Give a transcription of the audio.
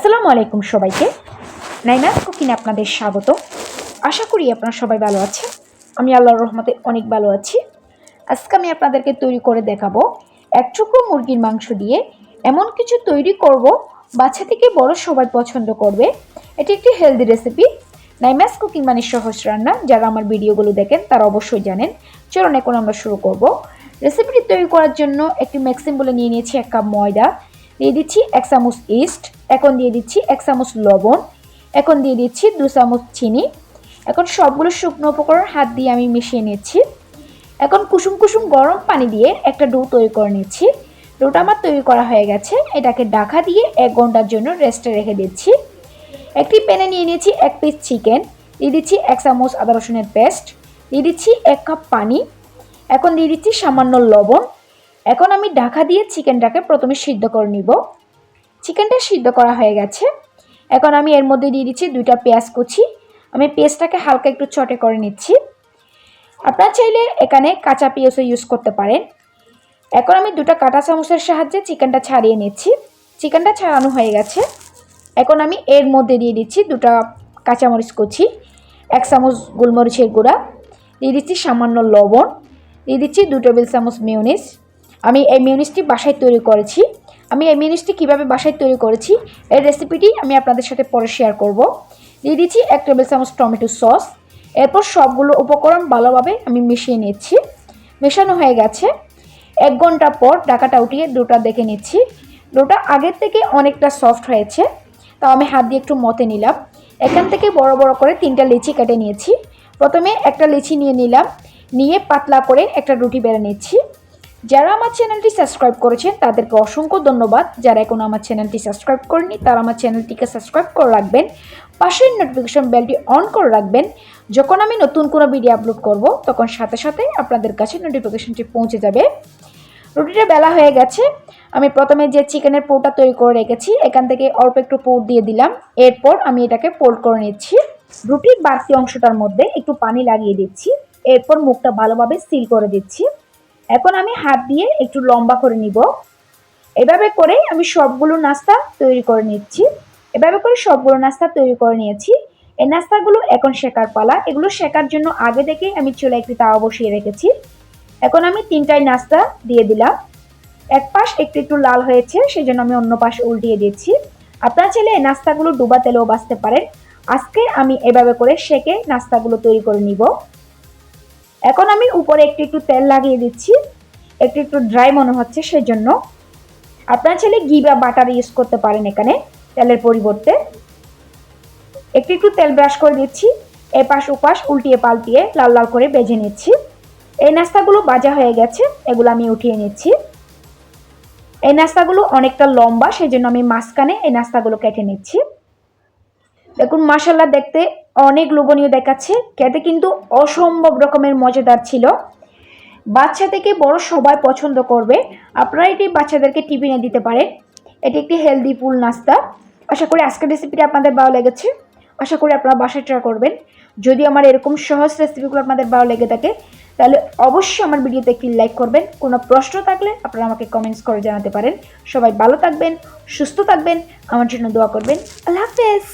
আসসালামু আলাইকুম সবাইকে। নাইমাস কুকিং আপনাদের স্বাগত। আশা করি আপনারা সবাই ভালো আছেন। আমি আল্লাহর রহমতে অনেক ভালো আছি। আজকে আমি আপনাদেরকে তৈরি করে দেখাবো এক টুকরো মুরগির মাংস দিয়ে এমন কিছু তৈরি করব বাচ্চা থেকে বড় সবাই পছন্দ করবে। এটি একটি হেলদি রেসিপি। নাইমাস কুকিং মানে সহজ রান্না। যারা আমার ভিডিওগুলো দেখেন তারা অবশ্যই জানেন। চলুন এখন আমরা শুরু করব। রেসিপিটি তৈরি করার জন্য একটি মিক্সিং বলে নিয়ে নিয়েছি 1 কাপ ময়দা, দিয়ে দিচ্ছি 1 চামচ ইস্ট, এখন দিয়ে দিচ্ছি 1 চামচ লবণ, এখন দিয়ে দিচ্ছি 2 চামচ চিনি। এখন সবগুলো শুকনো উপকরণ হাত দিয়ে আমি মিশিয়ে নিচ্ছি। এখন কুসুম কুসুম গরম পানি দিয়ে একটা ডো তৈরি করে নিচ্ছি। ডোটা আমার তৈরি করা হয়ে গেছে। এটাকে ঢাকা দিয়ে 1 ঘন্টার জন্য রেস্টে রেখে দিচ্ছি। একটি প্যানে নিয়ে নিয়েছি 1 পিস চিকেন, দিয়ে দিচ্ছি 1 চামচ আদা রসুনের পেস্ট, দিয়ে দিচ্ছি 1 কাপ পানি, এখন দিয়ে দিচ্ছি সামান্য লবণ। এখন আমি ঢাকা দিয়ে চিকেনটাকে প্রথমে সিদ্ধ করে নিব। চিকেনটা সিদ্ধ করা হয়ে গেছে। এখন আমি এর মধ্যে দিয়ে দিচ্ছি 2টা পেঁয়াজ কুচি। আমি পেঁয়াজটাকে হালকা একটু চটে করে নিচ্ছি। আপনারা চাইলে এখানে কাঁচা পেঁয়াজও ইউজ করতে পারেন। এখন আমি 2টা কাঁটা চামচের সাহায্যে চিকেনটা ছাড়িয়ে নিচ্ছি। চিকেনটা ছাড়ানো হয়ে গেছে। এখন আমি এর মধ্যে দিয়ে দিচ্ছি 2টা কাঁচামরিচ কুচি, 1 চামচ গোলমরিচের গুঁড়া, দিয়ে দিচ্ছি সামান্য লবণ, দিয়ে দিচ্ছি 2 টেবিল চামচ মেয়োনিজ। আমি এই মেয়োনিজটি বাসায় তৈরি করেছি। আমি এই মেয়োনিজটি কীভাবে বাসায় তৈরি করেছি এই রেসিপিটি আমি আপনাদের সাথে পরে শেয়ার করব। দিয়ে দিচ্ছি 1 টেবিল চামচ টমেটো সস। এরপর সবগুলো উপকরণ ভালোভাবে আমি মিশিয়ে নিচ্ছি। মেশানো হয়ে গেছে। 1 ঘন্টা পর ঢাকাটা উঠিয়ে ডোটা দেখে নিচ্ছি। ডোটা আগের থেকে অনেকটা সফট হয়েছে। তাও আমি হাত দিয়ে একটু মতে নিলাম। এখান থেকে বড় বড় করে 3টা লিচি কেটে নিয়েছি। প্রথমে একটা লিচি নিয়ে নিলাম, নিয়ে পাতলা করে একটা রুটি বেলে নিচ্ছি। যারা আমার চ্যানেলটি সাবস্ক্রাইব করেছেন তাদেরকে অসংখ্য ধন্যবাদ। যারা এখনো আমার চ্যানেলটি সাবস্ক্রাইব করেনি তারা আমার চ্যানেলটিকে সাবস্ক্রাইব করে রাখবেন। পাশের নোটিফিকেশন বেলটি অন করে রাখবেন। যখন আমি নতুন কোনো ভিডিও আপলোড করব তখন সাথে সাথে আপনাদের কাছে নোটিফিকেশনটি পৌঁছে যাবে। রুটিটা বেলা হয়ে গেছে। আমি প্রথমে যে চিকেনের পোরটা তৈরি করে রেখেছি এখান থেকে অল্প একটু পোর দিয়ে দিলাম। এরপর আমি এটাকে ফোল্ড করে নিচ্ছি। রুটির বাড়তি অংশটার মধ্যে একটু পানি লাগিয়ে দিচ্ছি। এরপর মুখটা ভালোভাবে সিল করে দিচ্ছি। এখন আমি হাত দিয়ে একটু লম্বা করে নিব। এভাবে করে আমি সবগুলো নাস্তা তৈরি করে নিচ্ছি। এভাবে করে সবগুলো নাস্তা তৈরি করে নিয়েছি। এই নাস্তাগুলো এখন শেকার পালা। এগুলো শেকার জন্য আগে থেকে আমি চুলায় একটি তাওয়া বসিয়ে রেখেছি। এখন আমি 3টাই নাস্তা দিয়ে দিলাম। এক পাশ একটু একটু লাল হয়েছে, সেই জন্য আমি অন্য পাশ উল্টিয়ে দিচ্ছি। আপনারা চাইলে এই নাস্তাগুলো ডুবা তেলেও ভাজতে পারেন। আজকে আমি এভাবে করে সেকে নাস্তাগুলো তৈরি করে নিব। এখন আমি উপরে একটু একটু তেল লাগিয়ে দিচ্ছি। একটু একটু ড্রাই মনে হচ্ছে, সেই জন্য আপনারা চাইলে ঘি বা বাটার ইউজ করতে পারেন এখানে তেলের পরিবর্তে। একটু একটু তেল ব্রাশ করে দিচ্ছি। এপাশ ওপাশ উল্টিয়ে পাল্টিয়ে লাল লাল করে ভেজে নিচ্ছি। এই নাস্তাগুলো ভাজা হয়ে গেছে, এগুলো আমি উঠিয়ে নিচ্ছি। এই নাস্তাগুলো অনেকটা লম্বা, সেই জন্য আমি মাঝখানে এই নাস্তাগুলো কেটে নিচ্ছি। দেখুন মাশাআল্লাহ দেখতে অনেক লোভনীয় দেখাচ্ছে, খেতে কিন্তু অসম্ভব রকমের মজাদার ছিল। বাচ্চা থেকে বড় সবাই পছন্দ করবে। আপনারা এটি বাচ্চাদেরকে টিফিনে দিতে পারেন। এটি একটি হেলদি ফুল নাস্তা। আশা করি আজকের রেসিপিটা আপনাদের ভালো লেগেছে। আশা করি আপনারা বাসায় ট্রাই করবেন। যদি আমার এরকম সহজ রেসিপিগুলো আপনাদের ভালো লেগে থাকে তাহলে অবশ্যই আমার ভিডিওতে একটি লাইক করবেন। কোনো প্রশ্ন থাকলে আপনারা আমাকে কমেন্টস করে জানাতে পারেন। সবাই ভালো থাকবেন, সুস্থ থাকবেন, আমার জন্য দোয়া করবেন। আল্লাহ হাফেজ।